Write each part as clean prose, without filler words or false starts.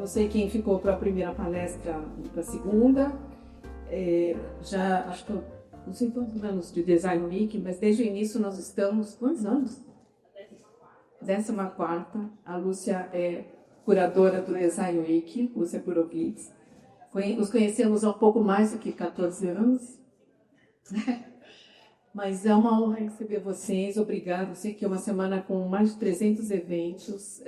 sei quem ficou para a primeira palestra, para a segunda. Já acho que não sei quantos anos de Design Week, mas desde o início nós estamos. Quantos anos? 14ª. A Lúcia é curadora do Design Week, Lúcia Purovitz. Nos conhecemos há um pouco mais do que 14 anos. Mas é uma honra receber vocês, obrigado. Sei que é uma semana com mais de 300 eventos.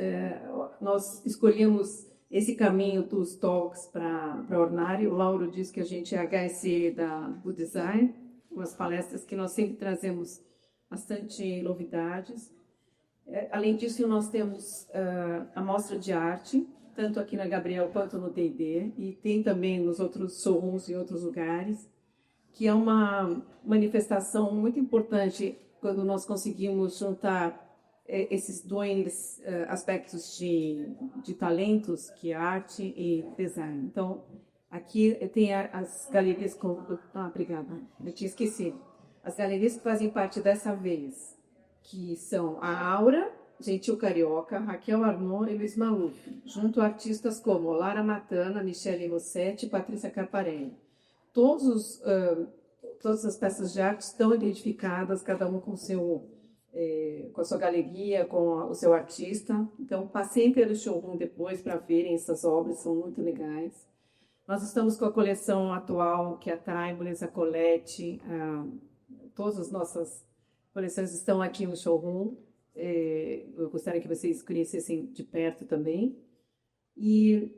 Nós escolhemos esse caminho dos talks para Ornari. O Lauro disse que a gente é a HSE do design, com as palestras que nós sempre trazemos bastante novidades. Além disso, nós temos a mostra de arte, tanto aqui na Gabriel quanto no D&D, e tem também nos outros showrooms em outros lugares, que é uma manifestação muito importante quando nós conseguimos juntar esses dois aspectos de talentos, que é arte e design. Então, aqui tem as galerias... obrigada, eu tinha esquecido. As galerias que fazem parte dessa vez, que são a Aura, Gentil Carioca, Raquel Arnaud e Luiz Maluf, junto a artistas como Lara Matana, Michele Rossetti e Patrícia Carparelli. Todas as peças de arte estão identificadas, cada um com a sua galeria, com o seu artista. Então, passem pelo showroom depois para verem essas obras, são muito legais. Nós estamos com a coleção atual, que é a Timeless, a Colette, todas as nossas coleções estão aqui no showroom. Eu gostaria que vocês conhecessem de perto também. E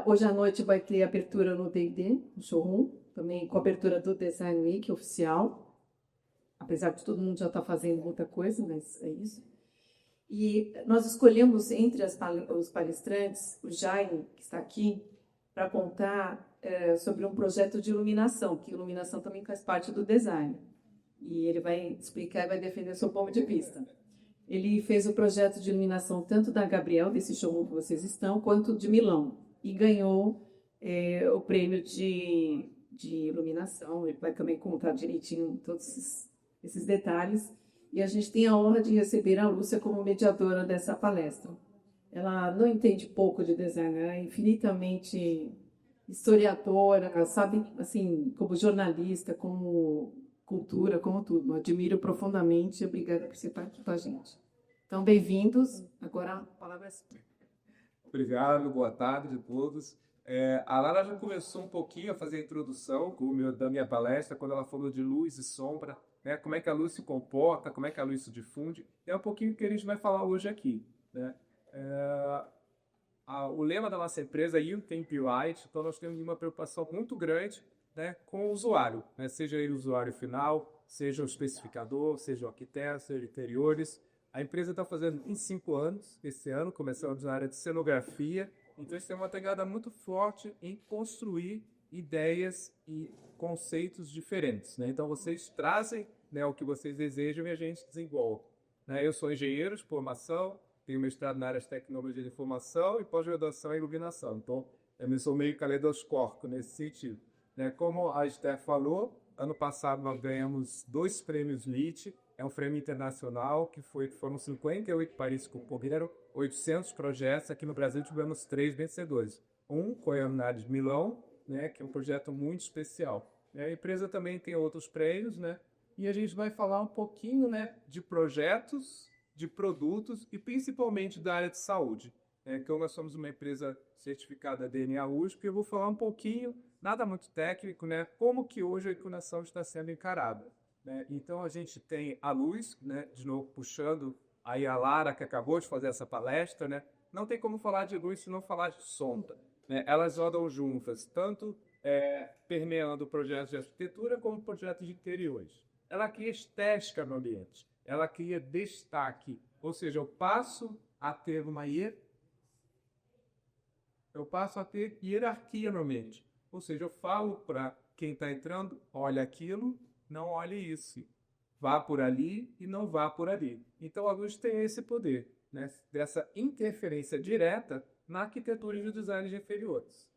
hoje à noite vai ter abertura no D&D, no showroom, também com a abertura do Design Week oficial, apesar de todo mundo já estar fazendo muita coisa, mas é isso. E nós escolhemos entre os palestrantes o Jaime, que está aqui, para contar sobre um projeto de iluminação, que iluminação também faz parte do design. E ele vai explicar e vai defender o seu ponto de vista. Ele fez o projeto de iluminação tanto da Gabriel, desse showroom que vocês estão, quanto de Milão. E ganhou o prêmio de iluminação. Ele vai também contar direitinho todos esses detalhes. E a gente tem a honra de receber a Lúcia como mediadora dessa palestra. Ela não entende pouco de design, ela é infinitamente historiadora, sabe, assim, como jornalista, como cultura, como tudo. Eu admiro profundamente. Obrigada por estar aqui com a gente. Então, bem-vindos. Agora a palavra é sua. Obrigado, boa tarde a todos. A Lara já começou um pouquinho a fazer a introdução da minha palestra, quando ela falou de luz e sombra, né? Como é que a luz se comporta, como é que a luz se difunde. É um pouquinho que a gente vai falar hoje aqui, né? O lema da nossa empresa é You Think Right, então nós temos uma preocupação muito grande, né, com o usuário, né? Seja ele o usuário final, seja o especificador, seja o arquiteto, seja interiores. A empresa está fazendo em 5 anos, esse ano, começamos na área de cenografia, então isso tem uma pegada muito forte em construir ideias e conceitos diferentes, né? Então vocês trazem, né, o que vocês desejam e a gente desenvolve, né? Eu sou engenheiro de formação, tenho mestrado na área de tecnologia de informação e pós-graduação em iluminação, então eu sou meio caleidoscópico nesse sentido, né? Como a Esther falou, ano passado nós ganhamos 2 prêmios LEED. É um prêmio internacional que foram 58 países que concorreram, 800 projetos. Aqui no Brasil tivemos 3 vencedores. Um foi a Ornari de Milão, né, que é um projeto muito especial. A empresa também tem outros prêmios, né, e a gente vai falar um pouquinho, né, de projetos, de produtos e principalmente da área de saúde. Então nós somos uma empresa certificada DNA USP e eu vou falar um pouquinho, nada muito técnico, né, como que hoje a iluminação está sendo encarada. Então a gente tem a luz, né, de novo puxando aí a Lara, que acabou de fazer essa palestra, né? Não tem como falar de luz se não falar de sombra, né? Elas rodam juntas, tanto permeando projetos de arquitetura como projetos de interiores. Ela cria estética no ambiente, ela cria destaque, ou seja, eu passo a ter hierarquia no ambiente, ou seja, eu falo para quem está entrando, olha aquilo, não olhe isso. Vá por ali e não vá por ali. Então a luz tem esse poder, né, dessa interferência direta na arquitetura e no design de interiores.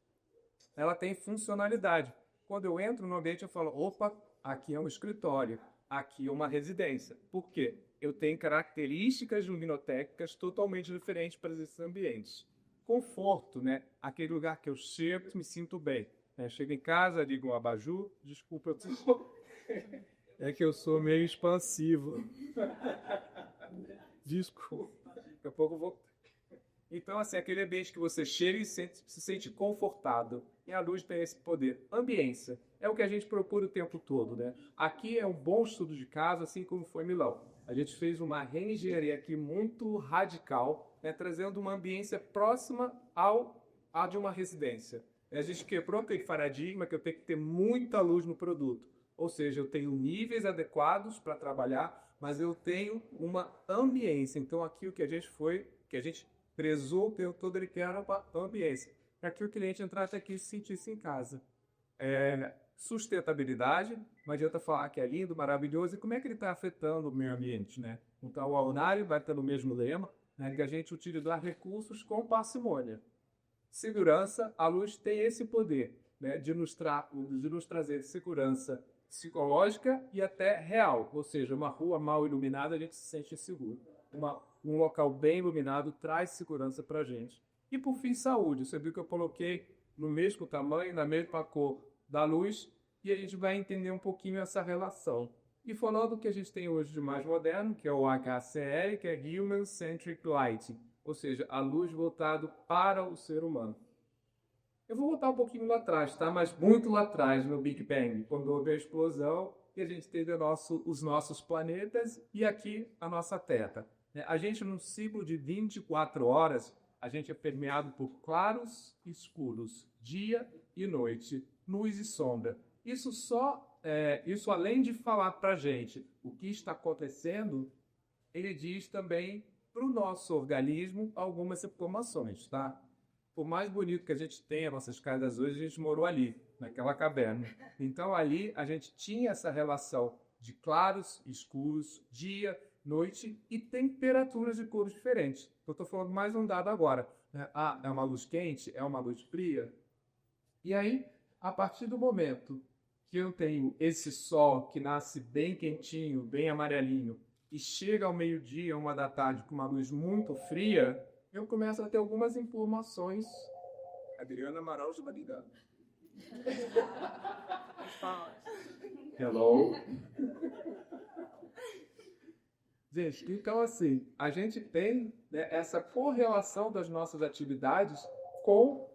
Ela tem funcionalidade. Quando eu entro no ambiente, eu falo, opa, aqui é um escritório, aqui é uma residência. Por quê? Eu tenho características luminotécnicas totalmente diferentes para esses ambientes. conforto, né? Aquele lugar que eu chego e me sinto bem. Né? Chego em casa, ligo um abajur, desculpa, é que eu sou meio expansivo. Desculpa, daqui a pouco eu vou... Então, assim, aquele ambiente que você chega e se sente confortável. E a luz tem esse poder. Ambiência é o que a gente procura o tempo todo, né? Aqui é um bom estudo de caso, assim como foi em Milão. A gente fez uma reengenharia aqui muito radical, né, trazendo uma ambiência próxima à de uma residência. A gente quebrou aquele paradigma que eu tenho que ter muita luz no produto. Ou seja, eu tenho níveis adequados para trabalhar, mas eu tenho uma ambiência. Então, aqui o que a gente prezou o tempo todo, ele quer uma ambiência, para que o cliente entrasse aqui e se sentisse em casa. Sustentabilidade, não adianta falar que é lindo, maravilhoso, e como é que ele está afetando o meio ambiente, né? Então, o Ornário vai ter o mesmo lema, né, que a gente utilizar recursos com parcimônia. Segurança, a luz tem esse poder, né, de nos trazer segurança psicológica e até real, ou seja, uma rua mal iluminada a gente se sente inseguro. Um local bem iluminado traz segurança para a gente. E por fim, saúde. Você viu que eu coloquei no mesmo tamanho, na mesma cor da luz, e a gente vai entender um pouquinho essa relação. E falando do que a gente tem hoje de mais moderno, que é o HCL, que é Human Centric Lighting, ou seja, a luz voltada para o ser humano. Eu vou voltar um pouquinho lá atrás, tá? Mas muito lá atrás, no Big Bang, quando houve a explosão e a gente teve os nossos planetas e aqui a nossa Terra. A gente, num ciclo de 24 horas, a gente é permeado por claros e escuros, dia e noite, luz e sombra. Isso além de falar para a gente o que está acontecendo, ele diz também para o nosso organismo algumas informações, tá? Por mais bonito que a gente tenha nossas casas hoje, a gente morou ali, naquela caverna. Então ali a gente tinha essa relação de claros, escuros, dia, noite e temperaturas de cores diferentes. Eu estou falando mais um dado agora. Né? É uma luz quente? É uma luz fria? E aí, a partir do momento que eu tenho esse sol que nasce bem quentinho, bem amarelinho, e chega ao meio-dia, 1 da tarde, com uma luz muito fria, eu começo a ter algumas informações. Adriana Amaral já vai ligar. Hello. Gente, então assim, a gente tem, né, essa correlação das nossas atividades com...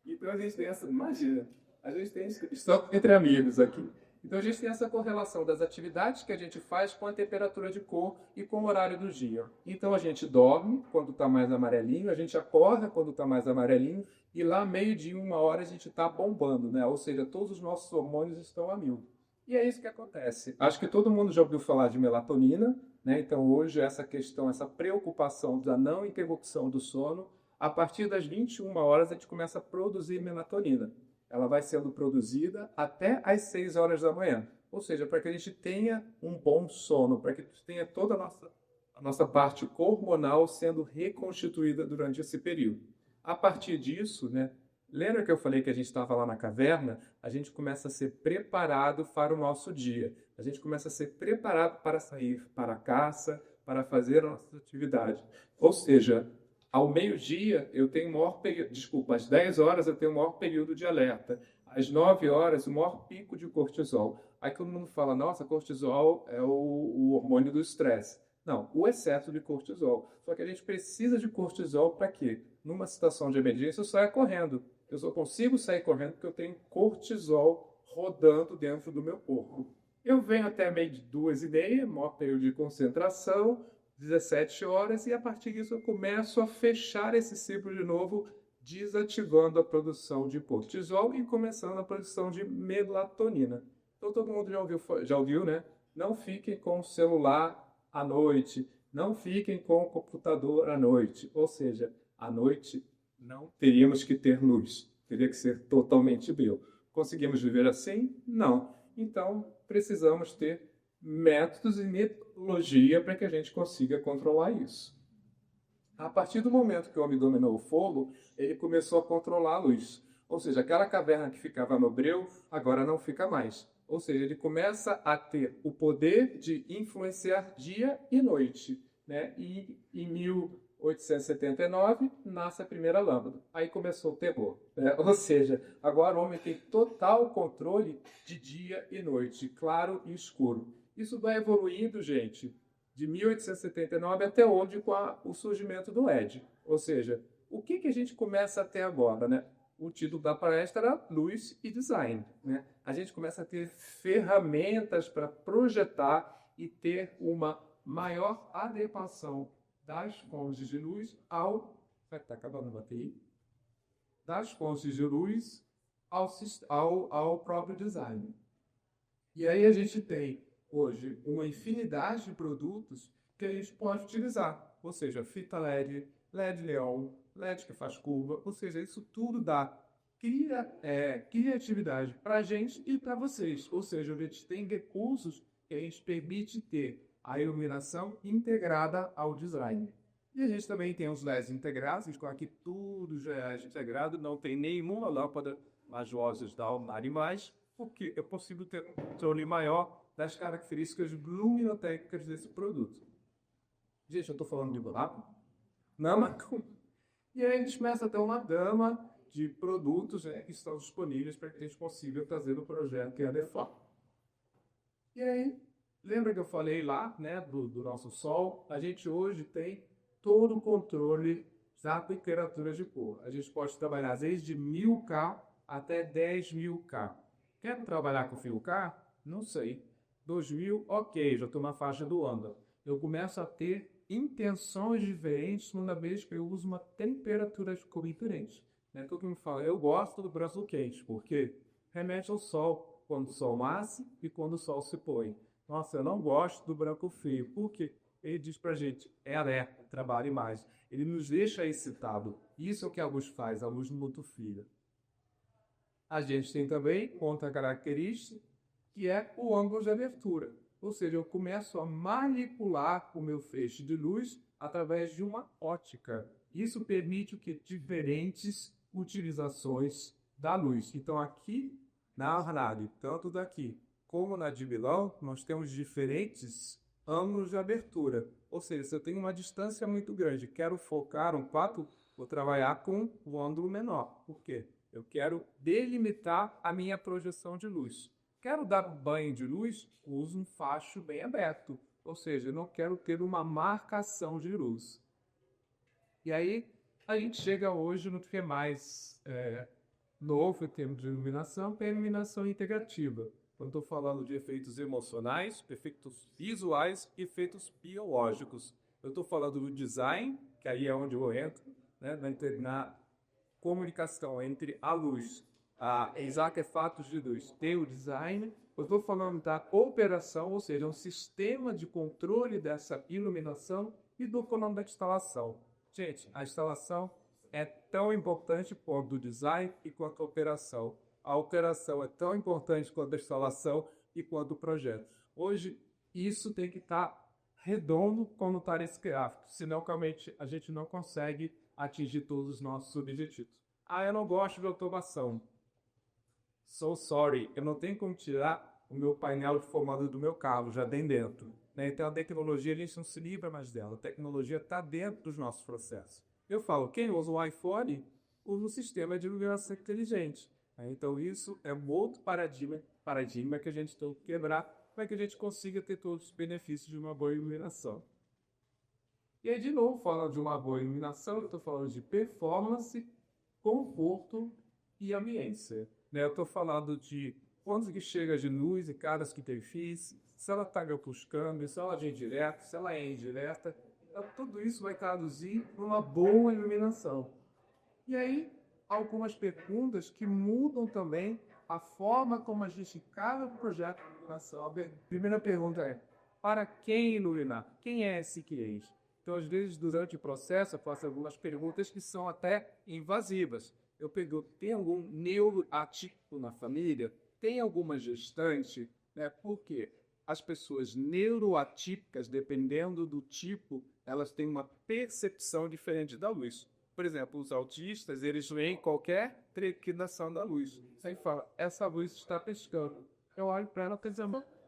Então a gente tem essa... Imagina, a gente tem inscrição entre amigos aqui. Então a gente tem essa correlação das atividades que a gente faz com a temperatura de cor e com o horário do dia. Então a gente dorme quando está mais amarelinho, a gente acorda quando está mais amarelinho, e lá meio-dia, 1 hora, a gente está bombando, né? Ou seja, todos os nossos hormônios estão a mil. E é isso que acontece. Acho que todo mundo já ouviu falar de melatonina, né? Então hoje essa questão, essa preocupação da não interrupção do sono, a partir das 21 horas a gente começa a produzir melatonina. Ela vai sendo produzida até às 6 horas da manhã. Ou seja, para que a gente tenha um bom sono, para que a gente tenha toda a nossa parte hormonal sendo reconstituída durante esse período. A partir disso, né, lembra que eu falei que a gente estava lá na caverna? A gente começa a ser preparado para o nosso dia. A gente começa a ser preparado para sair para a caça, para fazer a nossa atividade. Ou seja, ao meio-dia eu tenho o maior período, às 10 horas eu tenho o maior período de alerta. Às 9 horas, o maior pico de cortisol. Aí todo mundo fala, nossa, cortisol é o hormônio do estresse. Não, o excesso de cortisol. Só que a gente precisa de cortisol para quê? Numa situação de emergência eu saio correndo. Eu só consigo sair correndo porque eu tenho cortisol rodando dentro do meu corpo. Eu venho até meio de 2h30, maior período de concentração, 17 horas, e a partir disso eu começo a fechar esse ciclo de novo, desativando a produção de cortisol e começando a produção de melatonina. Então todo mundo já ouviu, né? Não fiquem com o celular à noite, não fiquem com o computador à noite. Ou seja, à noite não teríamos que ter luz, teria que ser totalmente breu. Conseguimos viver assim? Não. Então precisamos ter métodos e metodologia para que a gente consiga controlar isso. A partir do momento que o homem dominou o fogo, ele começou a controlar a luz. Ou seja, aquela caverna que ficava no breu, agora não fica mais. Ou seja, ele começa a ter o poder de influenciar dia e noite. né? E em 1879 nasce a primeira lâmpada. Aí começou o terror, né? Ou seja, agora o homem tem total controle de dia e noite, claro e escuro. Isso vai evoluindo, gente, de 1879 até hoje com o surgimento do LED. Ou seja, o que a gente começa até agora, né? O título da palestra era Luz e Design, né? A gente começa a ter ferramentas para projetar e ter uma maior adequação das fontes de luz está acabando a bateria. Das fontes de luz ao próprio design. E aí a gente tem hoje uma infinidade de produtos que a gente pode utilizar. Ou seja, fita LED, LED neon, LED que faz curva. Ou seja, isso tudo dá criatividade para a gente e para vocês. Ou seja, a gente tem recursos que a gente permite ter a iluminação integrada ao design. E a gente também tem os LEDs integrados, com aqui tudo já é integrado, não tem nenhuma lâmpada nas lojas da Almari mais, porque é possível ter um controle maior das características luminotécnicas desse produto. Gente, eu estou falando de buraco? Não, mas... E aí a gente começa a ter uma gama de produtos, né, que estão disponíveis para que a gente consiga trazer no projeto que é a DEFA. E aí, lembra que eu falei lá, né, do nosso Sol? A gente hoje tem todo o controle da temperatura de cor. A gente pode trabalhar desde 1000K até 10.000K. Quer trabalhar com fio K? Não sei. 2000, ok, já estou na faixa do ano. Eu começo a ter intenções diferentes toda vez que eu uso uma temperatura de cor diferente. Todo mundo fala, eu gosto do branco quente, porque remete ao sol, quando o sol nasce e quando o sol se põe. Nossa, eu não gosto do branco frio, porque ele diz pra gente, é alerta, trabalhe mais. Ele nos deixa excitado. Isso é o que a luz faz, a luz muito fria. A gente tem também outra característica, que é o ângulo de abertura. Ou seja, eu começo a manipular o meu feixe de luz através de uma ótica. Isso permite o que? Diferentes utilizações da luz. Então aqui na Arnaldo, tanto daqui como na de Milão, nós temos diferentes ângulos de abertura. Ou seja, se eu tenho uma distância muito grande, quero focar um quadro, vou trabalhar com o ângulo menor. Por quê? Eu quero delimitar a minha projeção de luz. Quero dar banho de luz, uso um facho bem aberto. Ou seja, eu não quero ter uma marcação de luz. E aí, a gente chega hoje no que é mais novo em termos de iluminação, que é a iluminação integrativa. Quando estou falando de efeitos emocionais, efeitos visuais e efeitos biológicos. Eu estou falando do design, que aí é onde eu entro, né, na comunicação entre a luz, os artefatos de luz e o design. Eu estou falando da operação, ou seja, um sistema de controle dessa iluminação e do falando da instalação. Gente, a instalação é tão importante quanto o design e quanto a operação. A operação é tão importante quanto a instalação e quanto o projeto. Hoje, isso tem que estar redondo quando está nesse gráfico, senão realmente a gente não consegue atingir todos os nossos objetivos. Eu não gosto de automação. So sorry, eu não tenho como tirar o meu painel de comando do meu carro, já tem dentro. Então a tecnologia, a gente não se livra mais dela. A tecnologia está dentro dos nossos processos. Eu falo, quem usa o iPhone, usa um sistema de iluminação inteligente. Então isso é um outro paradigma que a gente tem que quebrar para que a gente consiga ter todos os benefícios de uma boa iluminação. E aí, de novo, falando de uma boa iluminação, eu estou falando de performance, conforto e ambiência. Eu estou falando de quanto que chega de luz e caras que interfice, se ela está buscando, se ela é direta, se ela é indireta. Então, tudo isso vai traduzir numa boa iluminação. E aí, algumas perguntas que mudam também a forma como a gente encara o projeto de iluminação. A primeira pergunta é, para quem iluminar? Quem é esse cliente? Então, às vezes, durante o processo, eu faço algumas perguntas que são até invasivas. Eu pergunto, tem algum neuroatípico na família? Tem alguma gestante? Por quê? As pessoas neuroatípicas, dependendo do tipo, elas têm uma percepção diferente da luz. Por exemplo, os autistas, eles veem qualquer trepidação da luz. Aí fala, essa luz está piscando. Eu olho para ela e penso,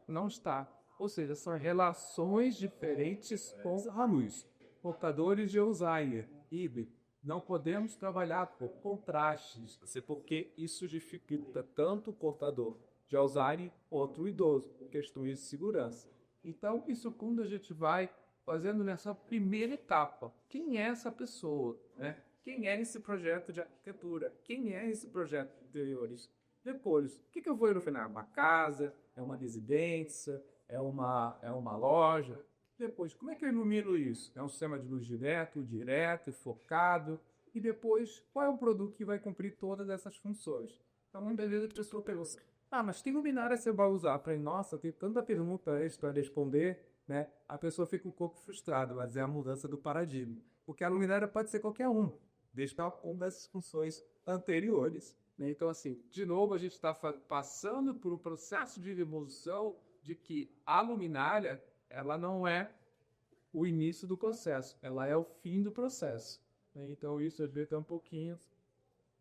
não está. Ou seja, são relações diferentes com a luz. Portadores de Alzheimer, híbrido. Não podemos trabalhar por contrastes, porque isso dificulta tanto o portador de Alzheimer quanto o idoso, por questões de segurança. Então, isso quando a gente vai fazendo nessa primeira etapa. Quem é essa pessoa? Né? Quem é esse projeto de arquitetura? Quem é esse projeto de interiores? Depois, o que eu vou iluminar? Uma casa? É uma residência? É uma loja? Depois, como é que eu ilumino isso? É um sistema de luz direto, focado. E depois, qual é o produto que vai cumprir todas essas funções? Então, muitas vezes a pessoa pergunta, mas que luminária você vai usar? Eu falei, nossa, tem tanta pergunta extra para responder, né? A pessoa fica um pouco frustrada, mas é a mudança do paradigma. Porque a luminária pode ser qualquer um, desde que ela cumpra as funções anteriores. Né? Então, assim, de novo, a gente está passando por um processo de evolução de que a luminária, ela não é o início do processo, ela é o fim do processo. Né? Então, isso às vezes é um pouquinho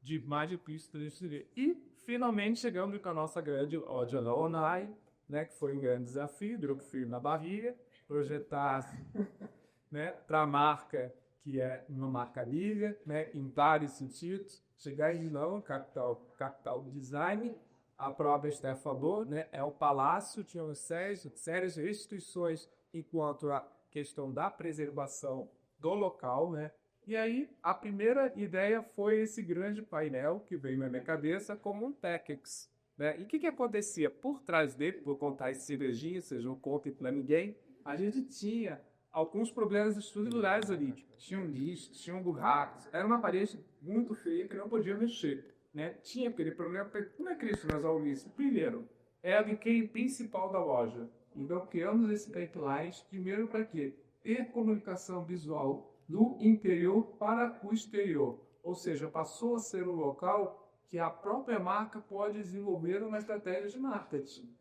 de mais difícil de decidir. E, finalmente, chegamos com a nossa grande Odila Online, né, que foi um grande desafio, grupo firme na barriga, projetar, né, para a marca, que é uma marca liga, né, em vários sentidos, chegar em Milão, capital do design. A própria Esther falou, né, é o palácio, tinha sérias restrições enquanto a questão da preservação do local, né. E aí, a primeira ideia foi esse grande painel que veio na minha cabeça como um TechX. Né? E o que acontecia? Por trás dele, por contar as sinergias, seja, não contem para ninguém, a gente tinha alguns problemas estruturais ali. Tinha um lixo, tinha um buracos, era uma parede muito feia que não podia mexer. Né? Tinha aquele problema, não é que isso nós ouvimos. Primeiro, é o item principal da loja. Então, criamos esse pipeline, primeiro para quê? Ter comunicação visual do interior para o exterior. Ou seja, passou a ser um local que a própria marca pode desenvolver uma estratégia de marketing.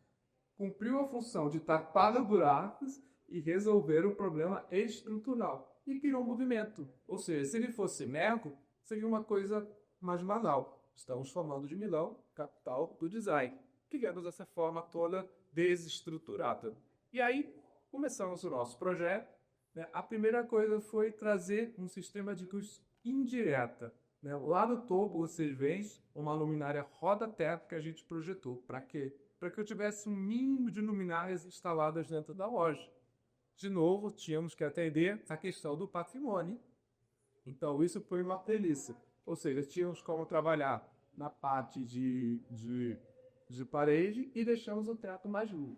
Cumpriu a função de tapar buracos e resolver o problema estrutural. E criou um movimento. Ou seja, se ele fosse mego, seria uma coisa mais banal. Estamos falando de Milão, capital do design. Criamos essa forma toda desestruturada. E aí, começamos o nosso projeto. Né? A primeira coisa foi trazer um sistema de luz indireta. Né? Lá no topo vocês veem uma luminária roda-teto que a gente projetou. Para quê? Para que eu tivesse um mínimo de luminárias instaladas dentro da loja. De novo, tínhamos que atender a questão do patrimônio. Então, isso foi uma delícia. Ou seja, tínhamos como trabalhar na parte de parede e deixamos o teto mais limpo.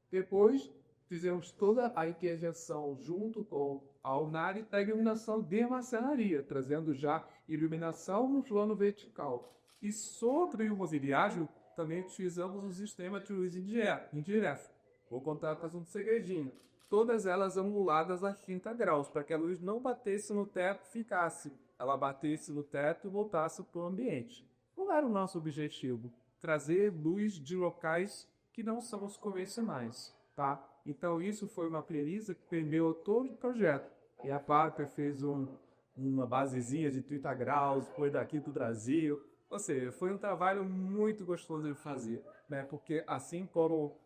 Depois, fizemos toda a intervenção junto com a Unari da iluminação de marcenaria, trazendo já iluminação no plano vertical. E sobre o mobiliário, também utilizamos um sistema de luz indireta. Vou contar para um segredinho. Todas elas anguladas a 30 graus, para que a luz não batesse no teto e ficasse. Ela batesse no teto e voltasse para o ambiente. Qual era o nosso objetivo? Trazer luz de locais que não são os convencionais. Tá? Então, isso foi uma premissa que permeou todo o projeto. E a Parker fez uma basezinha de 30 graus, foi daqui do Brasil. Ou seja, foi um trabalho muito gostoso de fazer, né? Porque assim como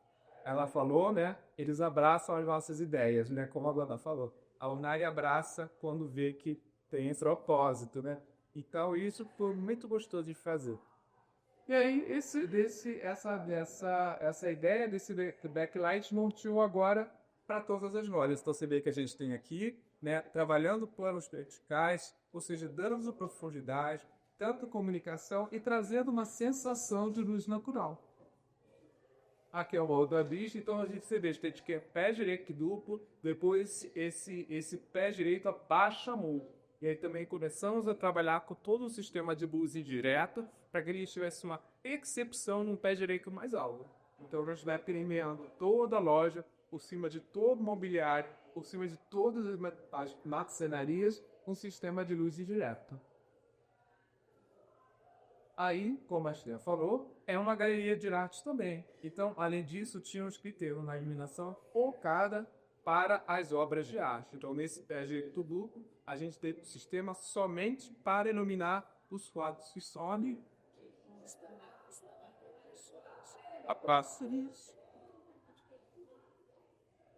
ela falou, né? Eles abraçam as nossas ideias, né? Como a Dona falou. A Unari abraça quando vê que tem esse propósito, né? Então, isso foi muito gostoso de fazer. E aí, essa ideia desse backlight montou agora para todas as lojas. Então, você vê que a gente tem aqui, né, trabalhando planos verticais, ou seja, dando profundidade, tanto comunicação e trazendo uma sensação de luz natural. Aqui é o rolo da bicha, então a gente vê que é pé direito duplo, depois esse pé direito abaixa a mão. E aí também começamos a trabalhar com todo o sistema de luz indireta para que ele tivesse uma excepção num pé direito mais alto. Então a gente vai permeando toda a loja, por cima de todo o mobiliário, por cima de todas as marcenarias, um sistema de luz indireta. Aí, como a Esther falou, é uma galeria de arte também. Então, além disso, tínhamos que ter uma iluminação focada para as obras de arte. Então, nesse pé direito duplo, a gente tem um sistema somente para iluminar os quadros que sobe.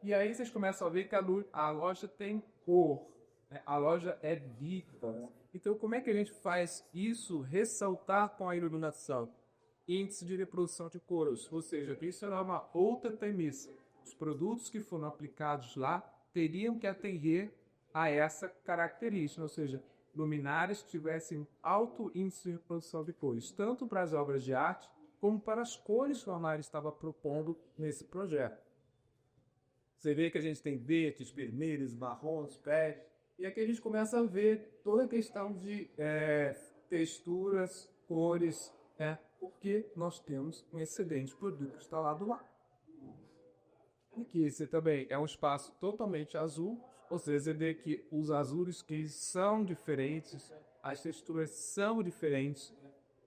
E aí vocês começam a ver que a loja tem cor, né? A loja é viva. Então, como é que a gente faz isso ressaltar com a iluminação? Índice de reprodução de cores, ou seja, isso era uma outra premissa. Os produtos que foram aplicados lá teriam que atender a essa característica, ou seja, luminárias que tivessem alto índice de reprodução de cores, tanto para as obras de arte, como para as cores que o Ornari estava propondo nesse projeto. Você vê que a gente tem verdes, vermelhos, marrons, bege, e aqui a gente começa a ver toda a questão de texturas, cores, porque nós temos um excedente produto instalado lá. Aqui esse também é um espaço totalmente azul, ou seja, você vê que os azuis que são diferentes, as texturas são diferentes.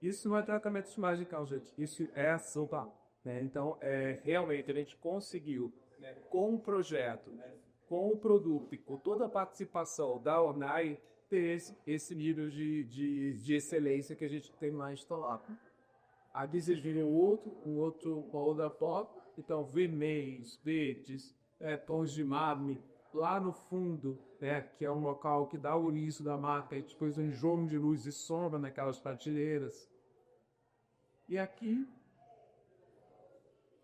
Isso não é tratamento de magical, gente. Isso é sopa, né? Então, realmente, a gente conseguiu, né, com o projeto, né, com o produto e com toda a participação da Ornai, ter esse nível de excelência que a gente tem mais instalado. Aqui vocês viram um outro Boulder Pop. Então, vermelhos, verdes, tons de marme. Lá no fundo, né, que é um local que dá o início da marca, e depois um jogo de luz e sombra naquelas prateleiras. E aqui,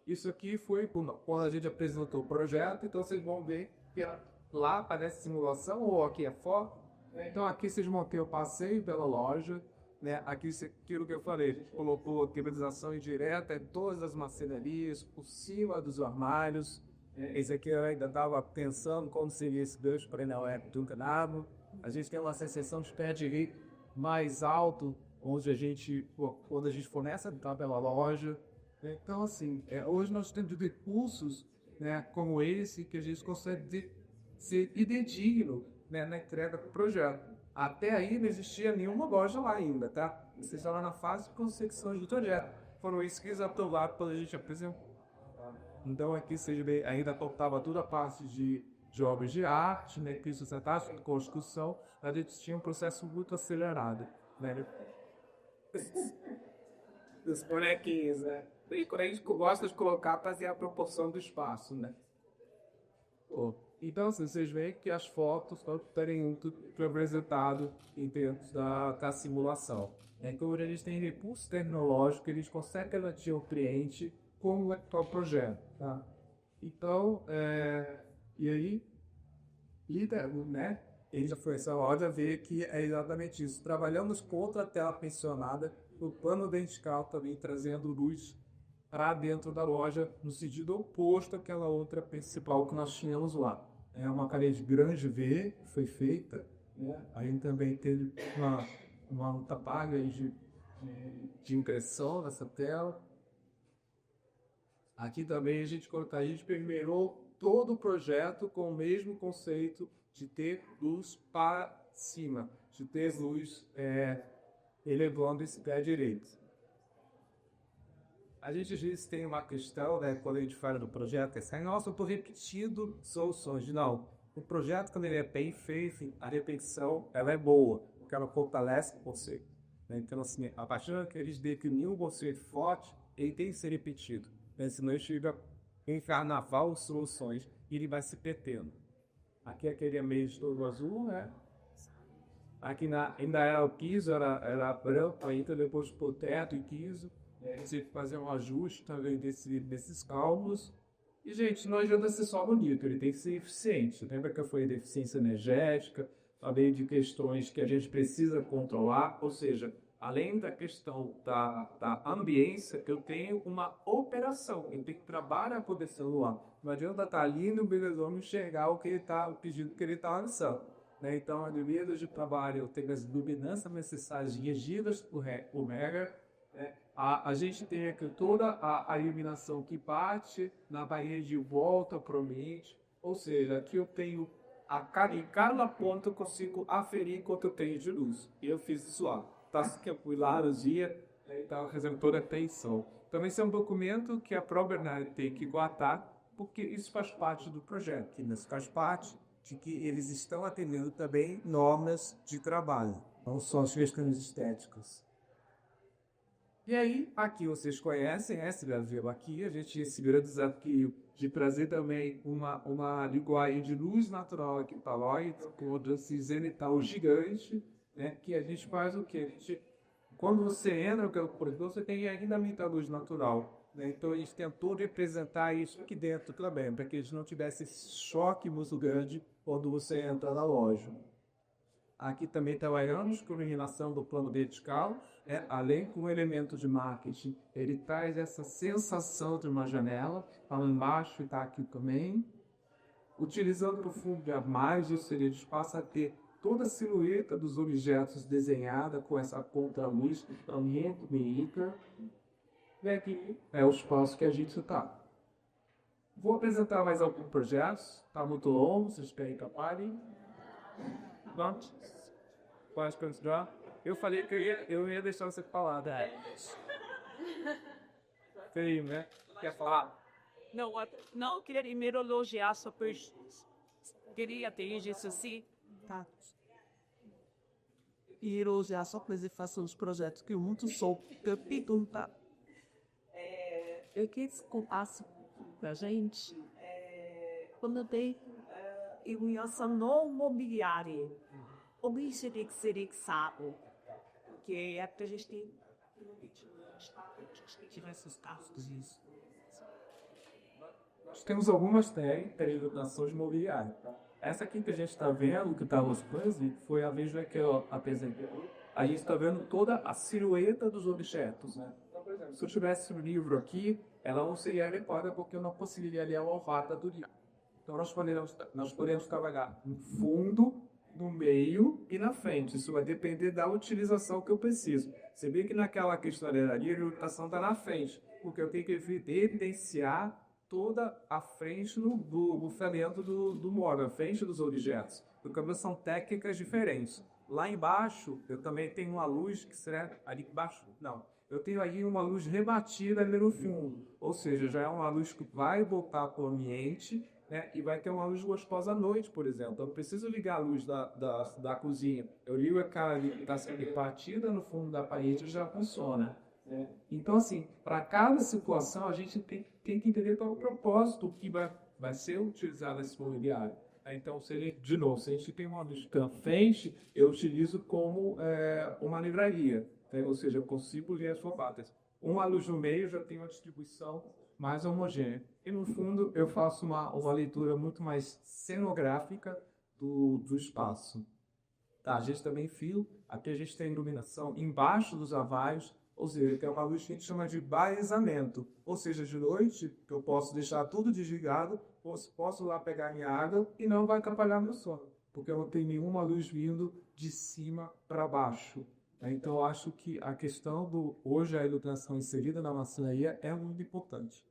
isso aqui foi quando a gente apresentou o projeto, então vocês vão ver que lá parece simulação, ou aqui é foto. Então aqui vocês vão ter o passeio pela loja, né? Aqui, aquilo que eu falei, a gente colocou climatização indireta em todas as marcenarias, por cima dos armários. Esse aqui eu ainda estava pensando como seria esse gancho para não nunca nada. A gente tem uma seção de pé direito mais alto, onde quando a gente fornece a pela loja. Então, assim, hoje nós temos recursos, né, como esse que a gente consegue ser fidedigno, né, na entrega do projeto. Até aí não existia nenhuma loja lá ainda, tá? Vocês estão lá na fase de concepção de projeto. Foram isso que eles aprovaram quando a gente apresentou. Então aqui vocês veem, ainda faltava toda a parte de obras de arte, né, piso de construção, a gente tinha um processo muito acelerado, né? Os bonequinhos, né? E quando a gente gosta de colocar para fazer a proporção do espaço, né? Então, assim, vocês veem que as fotos estão tudo representado em termos da simulação. Então, eles têm recurso tecnológico, eles conseguem garantir ao cliente como é o projeto, tá? Então, e aí, né? Ele já foi essa hora ver que é exatamente isso. Trabalhamos contra a tela pensionada, o plano vertical também trazendo luz para dentro da loja, no sentido oposto àquela outra principal que nós tínhamos lá. É uma parede grande V, foi feita, né? Aí também teve uma outra paga de impressão nessa tela. Aqui também a gente permeou todo o projeto com o mesmo conceito de ter luz para cima, de ter luz elevando esse pé direito. A gente às vezes tem uma questão, né, quando a gente fala do projeto, nossa, eu estou repetindo soluções. Não, o projeto, quando ele é bem feito, a repetição ela é boa, porque ela fortalece o conceito. Né? Então, assim, a partir do que eles definiram um conceito forte, ele tem que ser repetido. Né? Senão ele chega em carnaval soluções e ele vai se perdendo. Aqui aquele meio todo azul, né? Aqui ainda era o piso, era branco, ainda depois pro teto e piso. Você fazer um ajuste também desses cálculos. E, gente, não adianta ser só bonito, ele tem que ser eficiente. Lembra que eu falei de eficiência energética, falei de questões que a gente precisa controlar, ou seja, além da questão da ambiência, eu tenho uma operação, eu tenho que trabalhar com o celular. Não adianta estar ali no belezão enxergar o que ele está, o pedido que ele está lançando. Né? Então, a medida de trabalho, eu tenho as luminâncias necessárias regidas por Mega. A gente tem aqui toda a iluminação que parte na barreira de volta para o ambiente, ou seja, aqui eu tenho em cada ponto eu consigo aferir quanto eu tenho de luz. E eu fiz isso lá. Tá, que eu fui lá no dia, estava fazendo toda a atenção. Então esse é um documento que a própria Ornari tem que guardar, porque isso faz parte do projeto. Isso faz parte de que eles estão atendendo também normas de trabalho, não só as questões estéticas. E aí, aqui vocês conhecem esse Brasil aqui, a gente recebeu o desafio de trazer também uma linguagem de luz natural aqui para nós, com esse zenital gigante, né, que a gente faz o quê? Quando você entra no corredor, você tem ainda muita luz natural, né? Então a gente tentou representar isso aqui dentro também, para que a gente não tivesse esse choque muito grande quando você entra na loja. Aqui também trabalhamos com iluminação do plano vertical, além com o elemento de marketing. Ele traz essa sensação de uma janela, para embaixo está aqui também. Utilizando o fundo de armagem, a gente passa a ter toda a silhueta dos objetos desenhada com essa contra-luz, ambiente meíca. E aqui é o espaço que a gente está. Vou apresentar mais alguns projetos, está muito longo, vocês querem que eu pare? Pronto? Pode continuar? Eu falei que eu ia deixar você falar, né? Feio, né? Quer falar? Não queria primeiro elogiar sua pesquisa. Queria ter isso assim. Tá. E elogiar a sua apresentação dos projetos que muito sou pergunta. Eu queria que você contasse pra gente quando tem iluminação no mobiliário. O que seria que seria que sabe? Porque é pra gente ter esses casos disso. Nós temos algumas técnicas de iluminação de mobiliário. Essa aqui que a gente está vendo, que está mostrando, foi a vez que eu apresentei. A gente está vendo toda a silhueta dos objetos, né? Então, por exemplo, se eu tivesse um livro aqui, ela não seria adequada porque eu não conseguiria ler a alrata do livro. Então, nós podemos trabalhar no fundo, no meio e na frente. Isso vai depender da utilização que eu preciso. Você vê que naquela cristaleiraria a iluminação está na frente, porque eu tenho que evidenciar toda a frente do bufelamento do móvel, a frente dos objetos, porque são técnicas diferentes. Lá embaixo, eu também tenho uma luz que será ali embaixo, não. Eu tenho aí uma luz rebatida ali no fundo, ou seja, já é uma luz que vai voltar para o ambiente, né, e vai ter uma luz gostosa à noite, por exemplo. Eu preciso ligar a luz da cozinha. Eu ligo aquela ali que está sendo batida no fundo da parede e já funciona. Então, assim, para cada situação, a gente tem que entender qual é o propósito que vai ser utilizado esse mobiliário. Então, se a gente tem uma luz na frente, eu utilizo como uma livraria. Ou seja, eu consigo ler as formatas. Uma luz no meio já tem uma distribuição mais homogênea. E, no fundo, eu faço uma leitura muito mais cenográfica do espaço. Tá, a gente também fio, aqui a gente tem iluminação embaixo dos armários, ou seja, que é uma luz que a gente chama de balizamento. Ou seja, de noite, que eu posso deixar tudo desligado, posso lá pegar minha água e não vai atrapalhar meu sono, porque eu não tenho nenhuma luz vindo de cima para baixo. Então, eu acho que a questão hoje a iluminação inserida na maçonaria é muito importante.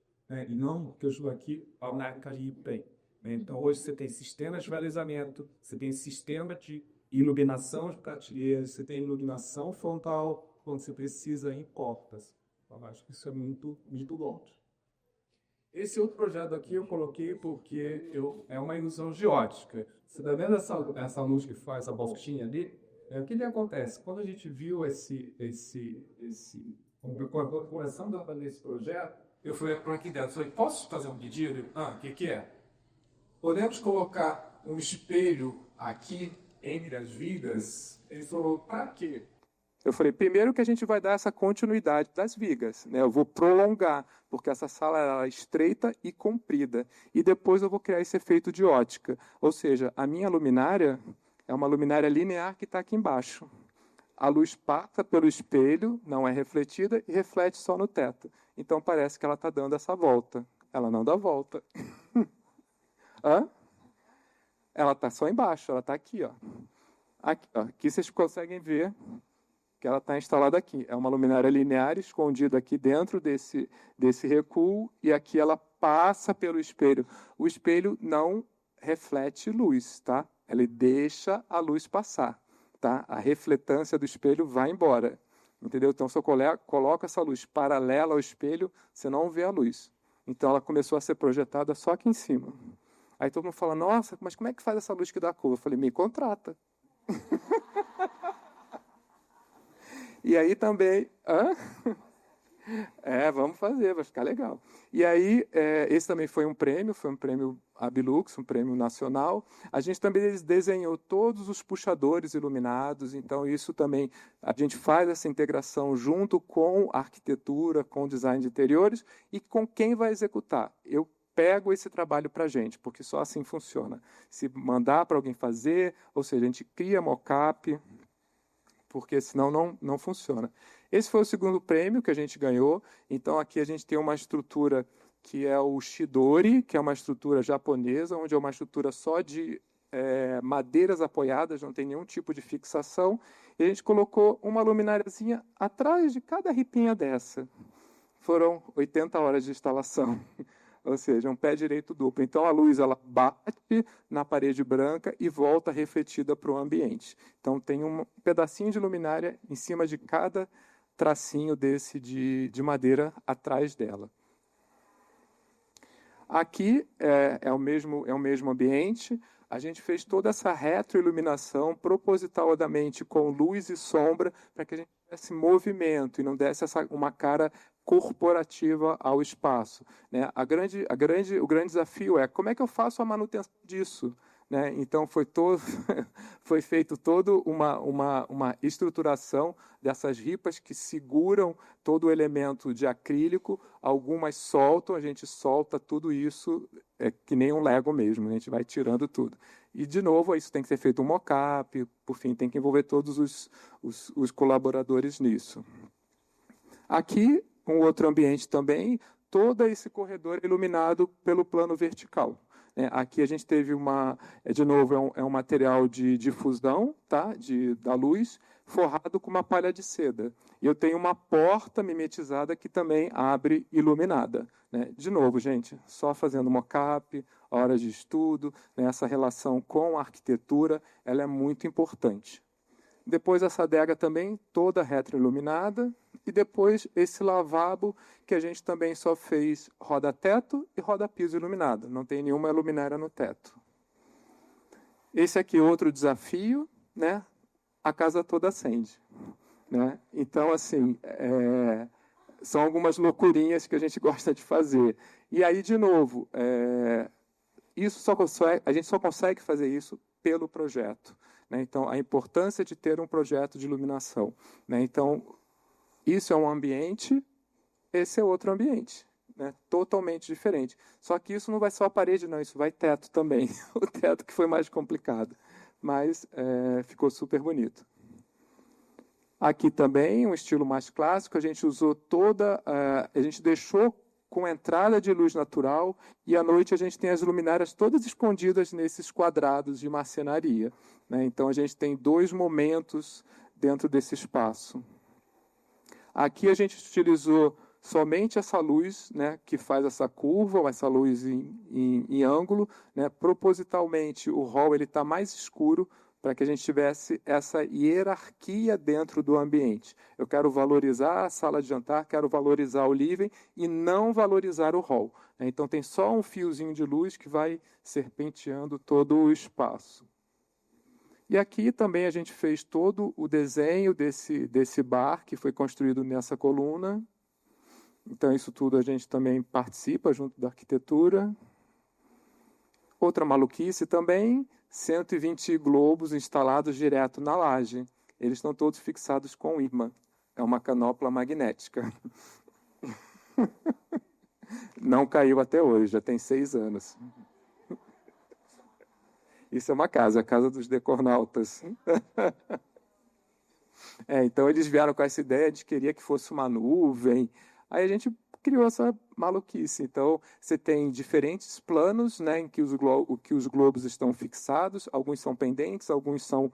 E não que eu estou aqui ao bem. Então, hoje você tem sistema de balizamento, você tem sistema de iluminação de prateleiras, você tem iluminação frontal, quando você precisa em portas. Eu acho que isso é muito, muito bom. Esse outro projeto aqui eu coloquei porque é uma ilusão de ótica. Você está vendo essa luz que faz a voltinha ali? O que acontece? Quando a gente viu começando a fazer esse projeto, eu fui por aqui dentro. Falei, posso fazer um pedido? O que é? Podemos colocar um espelho aqui entre as vigas? Ele falou, para quê? Eu falei, primeiro que a gente vai dar essa continuidade das vigas, né? Eu vou prolongar, porque essa sala é estreita e comprida. E depois eu vou criar esse efeito de ótica. Ou seja, a minha luminária é uma luminária linear que está aqui embaixo. A luz passa pelo espelho, não é refletida, e reflete só no teto. Então parece que ela está dando essa volta. Ela não dá volta. Hã? Ela está só embaixo, ela está aqui. Aqui vocês conseguem ver que ela está instalada aqui. É uma luminária linear escondida aqui dentro desse recuo, e aqui ela passa pelo espelho. O espelho não reflete luz, tá? Ele deixa a luz passar, tá? A refletância do espelho vai embora, entendeu? Então, se eu coloco essa luz paralela ao espelho, você não vê a luz. Então, ela começou a ser projetada só aqui em cima. Aí todo mundo fala, nossa, mas como é que faz essa luz que dá cor? Eu falei, me contrata. E aí também... Vamos fazer, vai ficar legal. E aí, esse também foi um prêmio Abilux, um prêmio nacional. A gente também desenhou todos os puxadores iluminados, então isso também, a gente faz essa integração junto com a arquitetura, com o design de interiores e com quem vai executar. Eu pego esse trabalho para a gente, porque só assim funciona. Se mandar para alguém fazer, ou seja, a gente cria mockup, porque senão não funciona. Esse foi o segundo prêmio que a gente ganhou. Então, aqui a gente tem uma estrutura que é o Shidori, que é uma estrutura japonesa, onde é uma estrutura só de madeiras apoiadas, não tem nenhum tipo de fixação. E a gente colocou uma luminariazinha atrás de cada ripinha dessa. Foram 80 horas de instalação. Ou seja, um pé direito duplo. Então, a luz ela bate na parede branca e volta refletida para o ambiente. Então, tem um pedacinho de luminária em cima de cada tracinho desse de madeira atrás dela. Aqui é o mesmo ambiente. A gente fez toda essa retroiluminação propositadamente com luz e sombra para que a gente tivesse movimento e não desse uma cara corporativa ao espaço, né? O grande desafio é como é que eu faço a manutenção disso, né? Então foi feito todo uma estruturação dessas ripas que seguram todo o elemento de acrílico, algumas soltam, a gente solta tudo isso, que nem um Lego mesmo, a gente vai tirando tudo. E, de novo, isso tem que ser feito um mock-up, por fim, tem que envolver todos os colaboradores nisso. Aqui, um outro ambiente também, todo esse corredor iluminado pelo plano vertical. Aqui a gente teve de novo, um material de difusão, tá? Da luz, forrado com uma palha de seda. E eu tenho uma porta mimetizada que também abre iluminada, né? De novo, gente, só fazendo mock-up, horas de estudo, né? Essa relação com a arquitetura, ela é muito importante. Depois essa adega também toda retroiluminada. E depois esse lavabo que a gente também só fez roda-teto e roda-piso iluminado. Não tem nenhuma luminária no teto. Esse aqui é outro desafio, né? A casa toda acende, né? Então, assim, são algumas loucurinhas que a gente gosta de fazer. E aí, de novo, a gente só consegue fazer isso pelo projeto, né? Então, a importância de ter um projeto de iluminação, né? Então, isso é um ambiente, esse é outro ambiente, né? Totalmente diferente. Só que isso não vai só a parede, não, isso vai teto também. O teto que foi mais complicado, mas ficou super bonito. Aqui também, um estilo mais clássico, a gente usou a gente deixou com entrada de luz natural e à noite a gente tem as luminárias todas escondidas nesses quadrados de marcenaria, né? Então, a gente tem 2 momentos dentro desse espaço. Aqui a gente utilizou somente essa luz, né, que faz essa curva, essa luz em ângulo, né? Propositalmente o hall está mais escuro para que a gente tivesse essa hierarquia dentro do ambiente. Eu quero valorizar a sala de jantar, quero valorizar o living e não valorizar o hall, né? Então tem só um fiozinho de luz que vai serpenteando todo o espaço. E aqui também a gente fez todo o desenho desse bar que foi construído nessa coluna. Então, isso tudo a gente também participa junto da arquitetura. Outra maluquice também, 120 globos instalados direto na laje. Eles estão todos fixados com imã. É uma canopla magnética. Não caiu até hoje, já tem 6 anos. Isso é uma casa, a casa dos decornautas. Então, eles vieram com essa ideia de que queria que fosse uma nuvem. Aí a gente criou essa maluquice. Então, você tem diferentes planos, né, em que os globos estão fixados. Alguns são pendentes, alguns são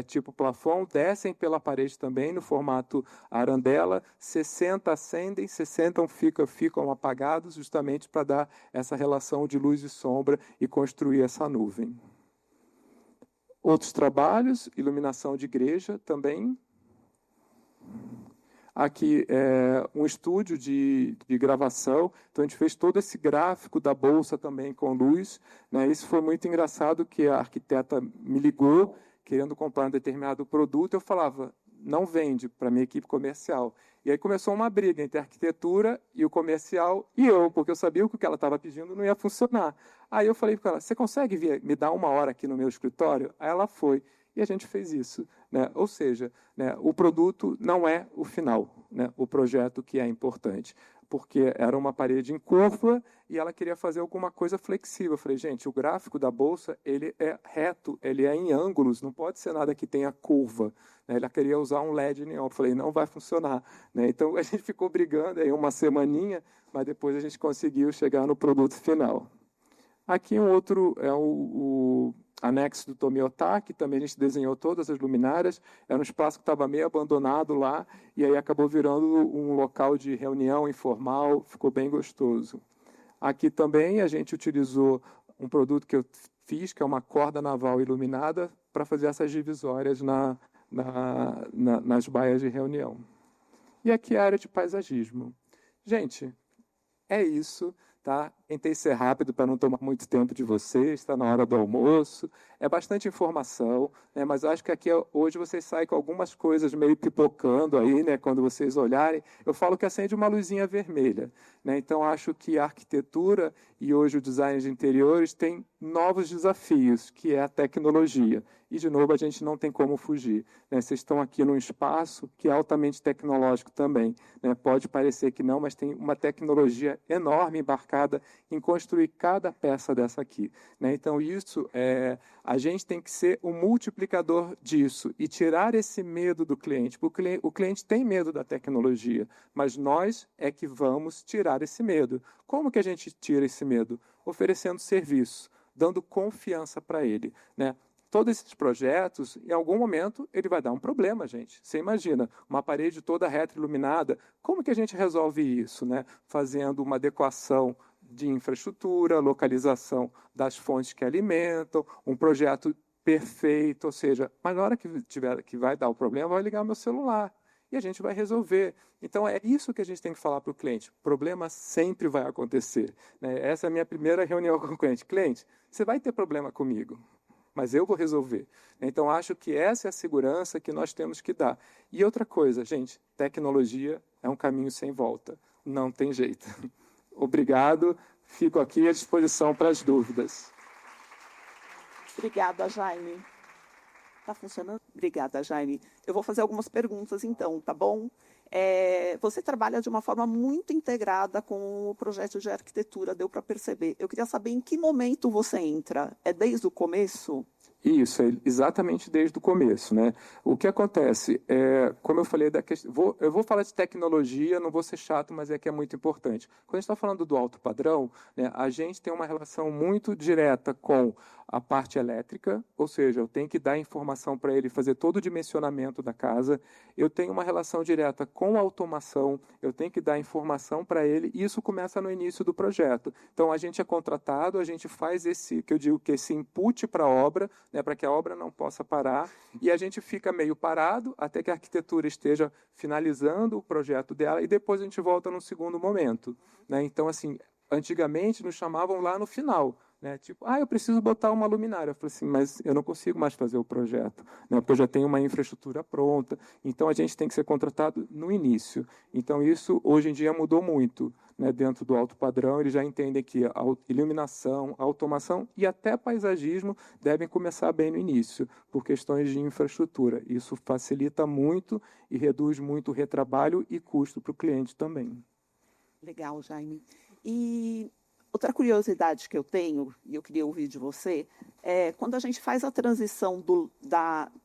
tipo plafond, descem pela parede também, no formato arandela. 60 acendem, 60 ficam apagados, justamente para dar essa relação de luz e sombra e construir essa nuvem. Outros trabalhos, iluminação de igreja também. Aqui é um estúdio de gravação, então a gente fez todo esse gráfico da bolsa também com luz, né? Isso foi muito engraçado, que a arquiteta me ligou, querendo comprar um determinado produto, eu falava, não vende para a minha equipe comercial. E aí começou uma briga entre a arquitetura e o comercial e eu, porque eu sabia que o que ela estava pedindo não ia funcionar. Aí eu falei para ela, você consegue me dar 1 hora aqui no meu escritório? Aí ela foi. E a gente fez isso, né? Ou seja, né, o produto não é o final, né? O projeto que é importante, porque era uma parede em curva e ela queria fazer alguma coisa flexível. Eu falei, gente, o gráfico da bolsa ele é reto, ele é em ângulos, não pode ser nada que tenha curva, né? Ela queria usar um LED neon. Eu falei, não vai funcionar, né? Então a gente ficou brigando aí uma semaninha, mas depois a gente conseguiu chegar no produto final. Aqui um outro é o anexo do Tomiotá, que também a gente desenhou todas as luminárias. Era um espaço que estava meio abandonado lá, e aí acabou virando um local de reunião informal, ficou bem gostoso. Aqui também a gente utilizou um produto que eu fiz, que é uma corda naval iluminada, para fazer essas divisórias nas baias de reunião. E aqui a área de paisagismo. Gente, é isso. Tá? Tentei ser rápido para não tomar muito tempo de vocês, está na hora do almoço. É bastante informação, né? Mas eu acho que aqui hoje vocês saem com algumas coisas meio pipocando aí, né? Quando vocês olharem. Eu falo que acende uma luzinha vermelha, né? Então acho que a arquitetura e hoje o design de interiores tem novos desafios, que é a tecnologia. E, de novo, a gente não tem como fugir, né? Vocês estão aqui num espaço que é altamente tecnológico também, né? Pode parecer que não, mas tem uma tecnologia enorme embarcada em construir cada peça dessa aqui, né? Então, isso a gente tem que ser o multiplicador disso e tirar esse medo do cliente, porque o cliente tem medo da tecnologia, mas nós é que vamos tirar esse medo. Como que a gente tira esse medo? Oferecendo serviço, dando confiança para ele, né? Todos esses projetos, em algum momento, ele vai dar um problema, gente. Você imagina, uma parede toda retroiluminada, como que a gente resolve isso, né? Fazendo uma adequação de infraestrutura, localização das fontes que alimentam, um projeto perfeito, ou seja, mas na hora que vai dar o problema, vai ligar o meu celular e a gente vai resolver. Então, é isso que a gente tem que falar para o cliente. Problema sempre vai acontecer, né? Essa é a minha primeira reunião com o cliente. Cliente, você vai ter problema comigo, mas eu vou resolver. Então, acho que essa é a segurança que nós temos que dar. E outra coisa, gente, tecnologia é um caminho sem volta. Não tem jeito. Obrigado. Fico aqui à disposição para as dúvidas. Obrigada, Jaime. Está funcionando? Obrigada, Jaime. Eu vou fazer algumas perguntas, então, tá bom? Você trabalha de uma forma muito integrada com o projeto de arquitetura, deu para perceber. Eu queria saber em que momento você entra. É desde o começo? Isso, é exatamente desde o começo, né? O que acontece, como eu falei, eu vou falar de tecnologia, não vou ser chato, mas é que é muito importante. Quando a gente está falando do alto padrão, né, a gente tem uma relação muito direta com a parte elétrica, ou seja, eu tenho que dar informação para ele, fazer todo o dimensionamento da casa. Eu tenho uma relação direta com a automação, eu tenho que dar informação para ele, e isso começa no início do projeto. Então, a gente é contratado, a gente faz esse input para a obra, né, para que a obra não possa parar, e a gente fica meio parado até que a arquitetura esteja finalizando o projeto dela, e depois a gente volta no segundo momento, né? Então, assim, antigamente nos chamavam lá no final, né? Tipo, eu preciso botar uma luminária. Eu falei assim, mas eu não consigo mais fazer o projeto, né? Porque eu já tenho uma infraestrutura pronta. Então, a gente tem que ser contratado no início. Então, isso, hoje em dia, mudou muito, né? Dentro do alto padrão, eles já entendem que a iluminação, a automação e até paisagismo devem começar bem no início, por questões de infraestrutura. Isso facilita muito e reduz muito o retrabalho e custo para o cliente também. Legal, Jaime. E outra curiosidade que eu tenho, e eu queria ouvir de você, é quando a gente faz a transição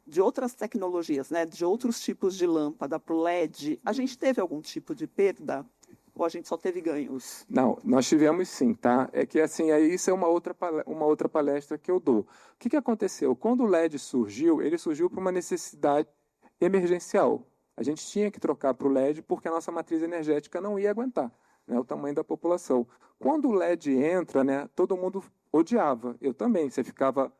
de outras tecnologias, né, de outros tipos de lâmpada para o LED, a gente teve algum tipo de perda? Ou a gente só teve ganhos? Não, nós tivemos sim, tá? É que assim, isso é uma outra palestra que eu dou. O que aconteceu? Quando o LED surgiu, ele surgiu por uma necessidade emergencial. A gente tinha que trocar para o LED porque a nossa matriz energética não ia aguentar, né, o tamanho da população. Quando o LED entra, né, todo mundo odiava. Eu também. Você ficava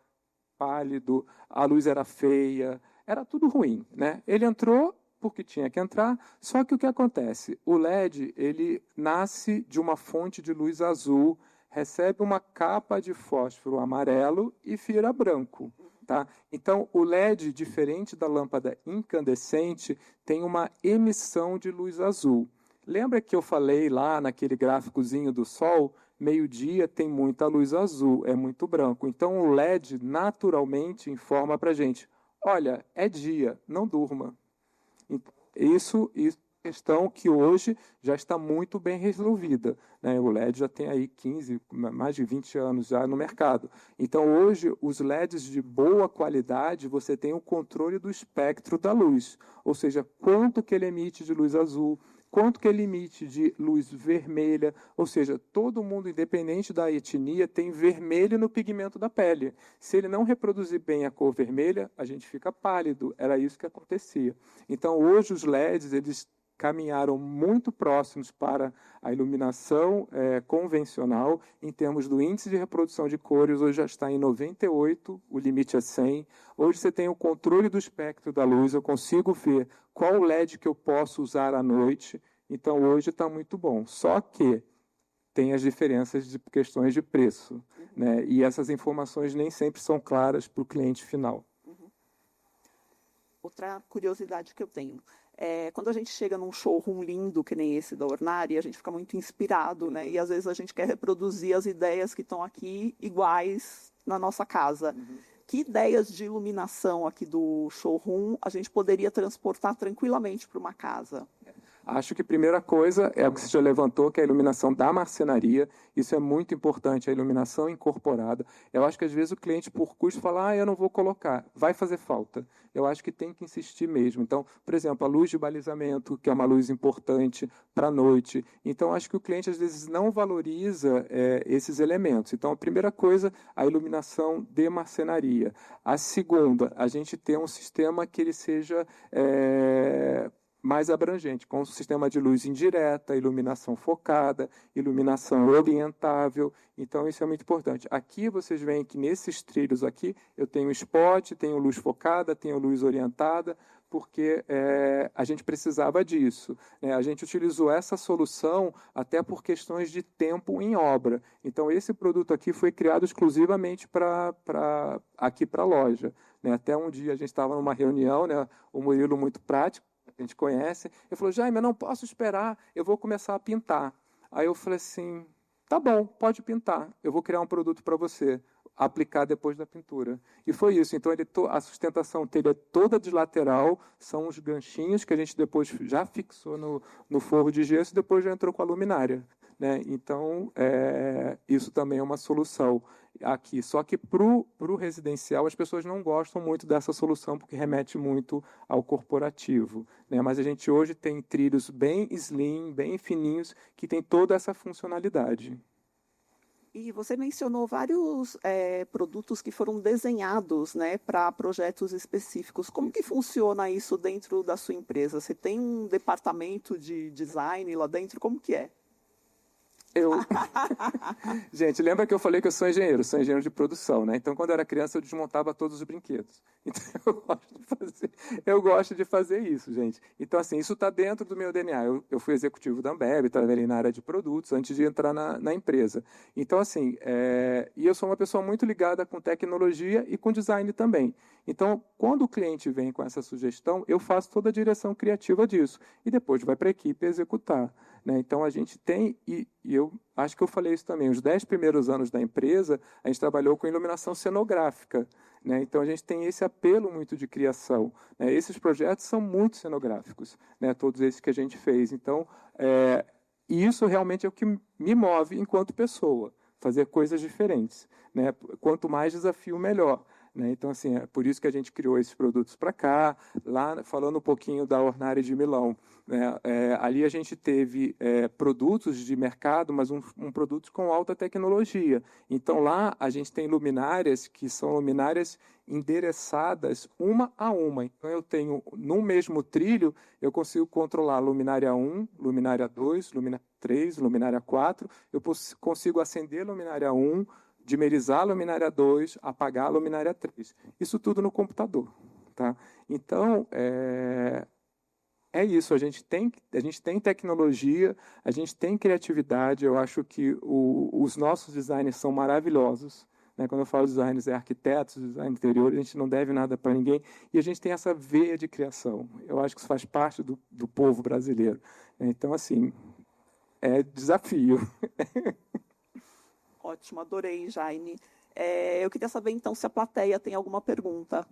pálido, a luz era feia, era tudo ruim, né? Ele entrou porque tinha que entrar, só que o que acontece? O LED, ele nasce de uma fonte de luz azul, recebe uma capa de fósforo amarelo e vira branco. Tá? Então, o LED, diferente da lâmpada incandescente, tem uma emissão de luz azul. Lembra que eu falei lá naquele gráficozinho do Sol? Meio-dia tem muita luz azul, é muito branco. Então, o LED naturalmente informa para a gente, olha, é dia, não durma. Isso é uma questão que hoje já está muito bem resolvida, né? O LED já tem aí 15, mais de 20 anos já no mercado. Então, hoje, os LEDs de boa qualidade, você tem o controle do espectro da luz, ou seja, quanto que ele emite de luz azul, quanto que ele emite de luz vermelha, ou seja, todo mundo, independente da etnia, tem vermelho no pigmento da pele. Se ele não reproduzir bem a cor vermelha, a gente fica pálido. Era isso que acontecia. Então, hoje, os LEDs, eles caminharam muito próximos para a iluminação convencional. Em termos do índice de reprodução de cores, hoje já está em 98, o limite é 100. Hoje você tem o controle do espectro da luz, eu consigo ver qual LED que eu posso usar à noite. Então, hoje está muito bom. Só que tem as diferenças de questões de preço, né? E essas informações nem sempre são claras para o cliente final. Outra curiosidade que eu tenho. Quando a gente chega num showroom lindo, que nem esse da Ornari, a gente fica muito inspirado, né? E às vezes a gente quer reproduzir as ideias que estão aqui iguais na nossa casa. Que ideias de iluminação aqui do showroom a gente poderia transportar tranquilamente para uma casa? Acho que a primeira coisa é o que você já levantou, que é a iluminação da marcenaria. Isso é muito importante, a iluminação incorporada. Eu acho que às vezes o cliente, por custo, fala, eu não vou colocar, vai fazer falta. Eu acho que tem que insistir mesmo. Então, por exemplo, a luz de balizamento, que é uma luz importante para a noite. Então, acho que o cliente às vezes não valoriza esses elementos. Então, a primeira coisa, a iluminação de marcenaria. A segunda, a gente ter um sistema que ele seja mais abrangente, com um sistema de luz indireta, iluminação focada, iluminação orientável. Então, isso é muito importante. Aqui, vocês veem que nesses trilhos aqui, eu tenho spot, tenho luz focada, tenho luz orientada, porque a gente precisava disso, né? A gente utilizou essa solução até por questões de tempo em obra. Então, esse produto aqui foi criado exclusivamente aqui para a loja, né? Até um dia a gente estava numa reunião, né? O Murilo, muito prático, a gente conhece, ele falou, Jaime, eu não posso esperar, eu vou começar a pintar. Aí eu falei assim, tá bom, pode pintar, eu vou criar um produto para você, aplicar depois da pintura. E foi isso, então a sustentação dele é toda de lateral, são os ganchinhos que a gente depois já fixou no forro de gesso e depois já entrou com a luminária, né? Então, isso também é uma solução aqui. Só que para o residencial, as pessoas não gostam muito dessa solução, porque remete muito ao corporativo, né? Mas a gente hoje tem trilhos bem slim, bem fininhos, que tem toda essa funcionalidade. E você mencionou vários produtos que foram desenhados, né, para projetos específicos. Como que funciona isso dentro da sua empresa? Você tem um departamento de design lá dentro? Como que é? Gente, lembra que eu falei que eu sou engenheiro de produção, né? Então, quando eu era criança, eu desmontava todos os brinquedos. Então, eu gosto de fazer isso, gente. Então, assim, isso está dentro do meu DNA. Eu fui executivo da Ambev, trabalhei na área de produtos antes de entrar na empresa. Então, assim, e eu sou uma pessoa muito ligada com tecnologia e com design também. Então, quando o cliente vem com essa sugestão, eu faço toda a direção criativa disso. E depois vai para a equipe executar, né? Então, a gente tem, e eu acho que eu falei isso também, os 10 primeiros anos da empresa, a gente trabalhou com iluminação cenográfica, né? Então, a gente tem esse apelo muito de criação, né? Esses projetos são muito cenográficos, né? Todos esses que a gente fez. Então, e isso realmente é o que me move enquanto pessoa, fazer coisas diferentes, né? Quanto mais desafio, melhor. Então, assim, é por isso que a gente criou esses produtos para cá. Lá, falando um pouquinho da Ornari de Milão, né? Ali a gente teve produtos de mercado, mas um produto com alta tecnologia. Então, lá a gente tem luminárias que são luminárias endereçadas uma a uma. Então, eu tenho, no mesmo trilho, eu consigo controlar a luminária 1, luminária 2, luminária 3, luminária 4. Eu consigo acender a luminária 1, dimerizar a luminária 2, apagar a luminária 3. Isso tudo no computador, tá? Então, é isso. A gente tem tecnologia, a gente tem criatividade. Eu acho que os nossos designers são maravilhosos, né? Quando eu falo designers, é arquitetos, design interior, a gente não deve nada para ninguém, e a gente tem essa veia de criação. Eu acho que isso faz parte do povo brasileiro. Então, assim, é desafio. Ótimo, adorei, Jaime. Eu queria saber, então, se a plateia tem alguma pergunta.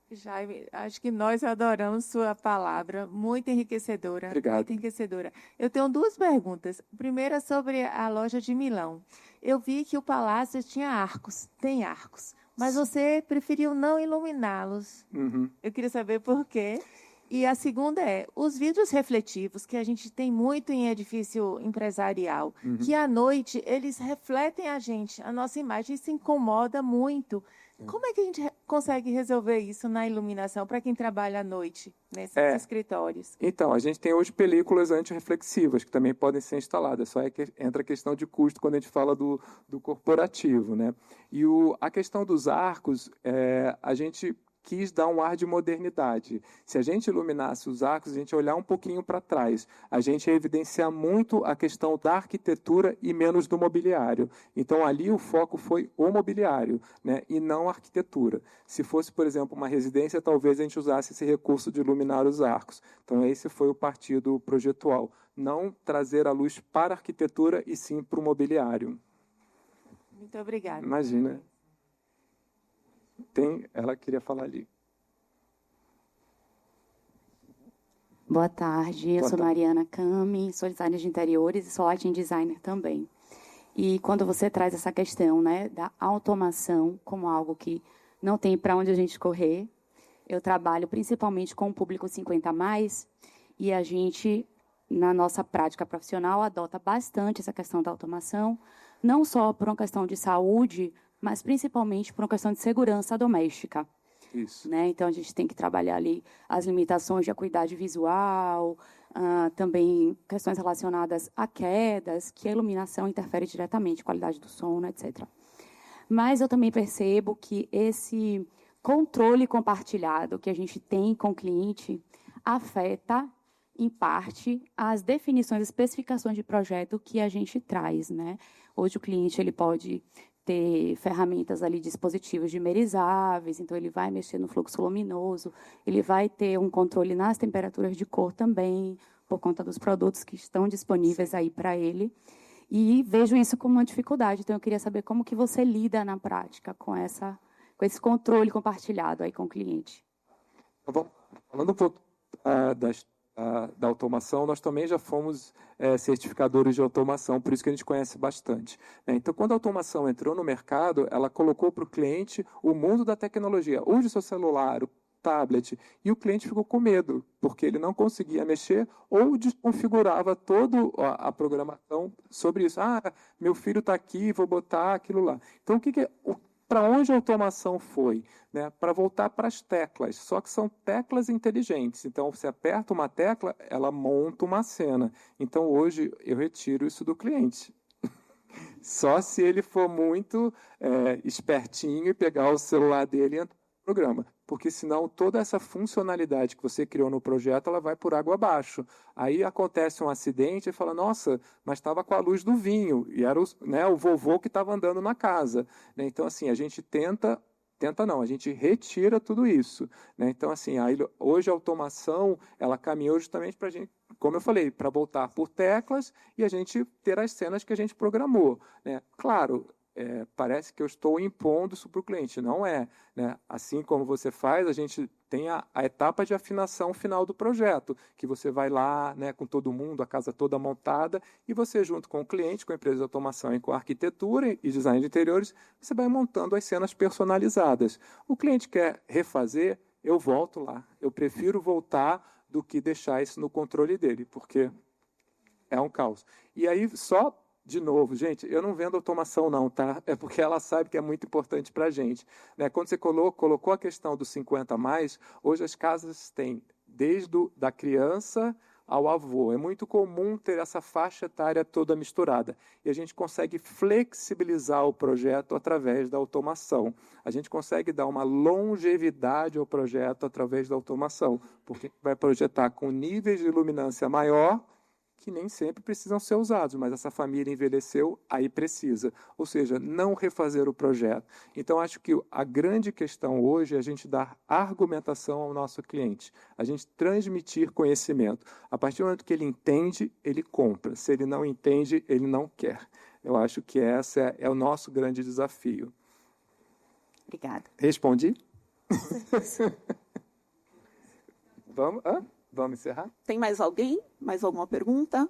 Jaime, acho que nós adoramos sua palavra, muito enriquecedora. Obrigado. Muito enriquecedora. Eu tenho duas perguntas. Primeira sobre a loja de Milão. Eu vi que o palácio tinha arcos, tem arcos, mas você preferiu não iluminá-los. Uhum. Eu queria saber por quê. E a segunda é, os vidros refletivos, que a gente tem muito em edifício empresarial, que à noite eles refletem a nossa imagem, isso incomoda muito. Como é que a gente consegue resolver isso na iluminação para quem trabalha à noite nesses escritórios? Então, a gente tem hoje películas antirreflexivas que também podem ser instaladas, só é que entra a questão de custo quando a gente fala do corporativo, né? E a questão dos arcos, a gente quis dar um ar de modernidade. Se a gente iluminasse os arcos, a gente ia olhar um pouquinho para trás. A gente ia evidenciar muito a questão da arquitetura e menos do mobiliário. Então, ali o foco foi o mobiliário, né, e não a arquitetura. Se fosse, por exemplo, uma residência, talvez a gente usasse esse recurso de iluminar os arcos. Então, esse foi o partido projetual. Não trazer a luz para a arquitetura e sim para o mobiliário. Muito obrigada. Imagina. Ela queria falar ali. Boa tarde, eu sou Mariana Cami, sou designer de interiores e sou lighting designer também. E quando você traz essa questão, né, da automação como algo que não tem para onde a gente correr, eu trabalho principalmente com o público 50+, e a gente, na nossa prática profissional, adota bastante essa questão da automação, não só por uma questão de saúde, mas principalmente por uma questão de segurança doméstica. Isso. Né? Então, a gente tem que trabalhar ali as limitações de acuidade visual, também questões relacionadas a quedas, que a iluminação interfere diretamente, qualidade do sono, etc. Mas eu também percebo que esse controle compartilhado que a gente tem com o cliente afeta, em parte, as definições, especificações de projeto que a gente traz, né? Hoje o cliente ele pode ter ferramentas ali, dispositivos dimerizáveis, então ele vai mexer no fluxo luminoso, ele vai ter um controle nas temperaturas de cor também, por conta dos produtos que estão disponíveis aí para ele, e vejo isso como uma dificuldade. Então eu queria saber como que você lida na prática com esse controle compartilhado aí com o cliente. Falando um pouco da automação, nós também já fomos certificadores de automação, por isso que a gente conhece bastante. Então, quando a automação entrou no mercado, ela colocou para o cliente o mundo da tecnologia. Use o seu celular, o tablet, e o cliente ficou com medo, porque ele não conseguia mexer ou desconfigurava toda a programação sobre isso. Meu filho está aqui, vou botar aquilo lá. Então, para onde a automação foi? Né? Para voltar para as teclas, só que são teclas inteligentes. Então, você aperta uma tecla, ela monta uma cena. Então, hoje, eu retiro isso do cliente. Só se ele for muito espertinho e pegar o celular dele e entrar no programa. Porque, senão, toda essa funcionalidade que você criou no projeto, ela vai por água abaixo. Aí acontece um acidente e fala, nossa, mas estava com a luz do vinho, e era o vovô que estava andando na casa. Né? Então, assim, a gente a gente retira tudo isso. Né? Então, assim, hoje a automação, ela caminhou justamente para a gente, como eu falei, para voltar por teclas e a gente ter as cenas que a gente programou. Né? Claro, parece que eu estou impondo isso para o cliente. Não é. Né? Assim como você faz, a gente tem a etapa de afinação final do projeto, que você vai lá, né, com todo mundo, a casa toda montada, e você, junto com o cliente, com a empresa de automação e com a arquitetura e design de interiores, você vai montando as cenas personalizadas. O cliente quer refazer, eu volto lá. Eu prefiro voltar do que deixar isso no controle dele, porque é um caos. E aí, de novo, gente, eu não vendo automação não, tá? É porque ela sabe que é muito importante para a gente. Né? Quando você colocou a questão dos 50+, hoje as casas têm desde da criança ao avô. É muito comum ter essa faixa etária toda misturada. E a gente consegue flexibilizar o projeto através da automação. A gente consegue dar uma longevidade ao projeto através da automação, porque vai projetar com níveis de iluminância maior que nem sempre precisam ser usados, mas essa família envelheceu, aí precisa. Ou seja, não refazer o projeto. Então, acho que a grande questão hoje é a gente dar argumentação ao nosso cliente, a gente transmitir conhecimento. A partir do momento que ele entende, ele compra. Se ele não entende, ele não quer. Eu acho que esse é o nosso grande desafio. Obrigada. Respondi? Vamos encerrar? Tem mais alguém? Mais alguma pergunta?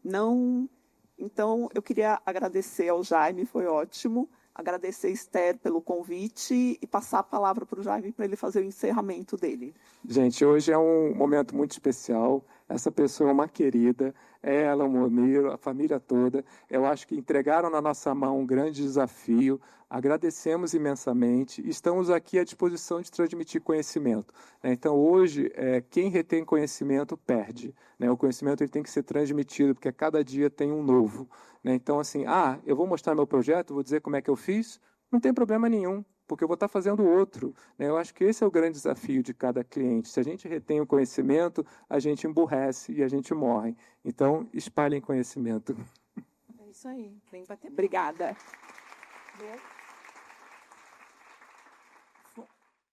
Não? Então, eu queria agradecer ao Jaime, foi ótimo. Agradecer a Esther pelo convite e passar a palavra para o Jaime para ele fazer o encerramento dele. Gente, hoje é um momento muito especial. Essa pessoa é uma querida, ela, o Momiro, a família toda. Eu acho que entregaram na nossa mão um grande desafio. Agradecemos imensamente e estamos aqui à disposição de transmitir conhecimento. Então, hoje, quem retém conhecimento perde. O conhecimento ele tem que ser transmitido, porque cada dia tem um novo. Então, assim, eu vou mostrar meu projeto, vou dizer como é que eu fiz, não tem problema nenhum, porque eu vou estar fazendo outro. Eu acho que esse é o grande desafio de cada cliente. Se a gente retém o conhecimento, a gente emburrece e a gente morre. Então, espalhem conhecimento. É isso aí. Vem bater. Obrigada.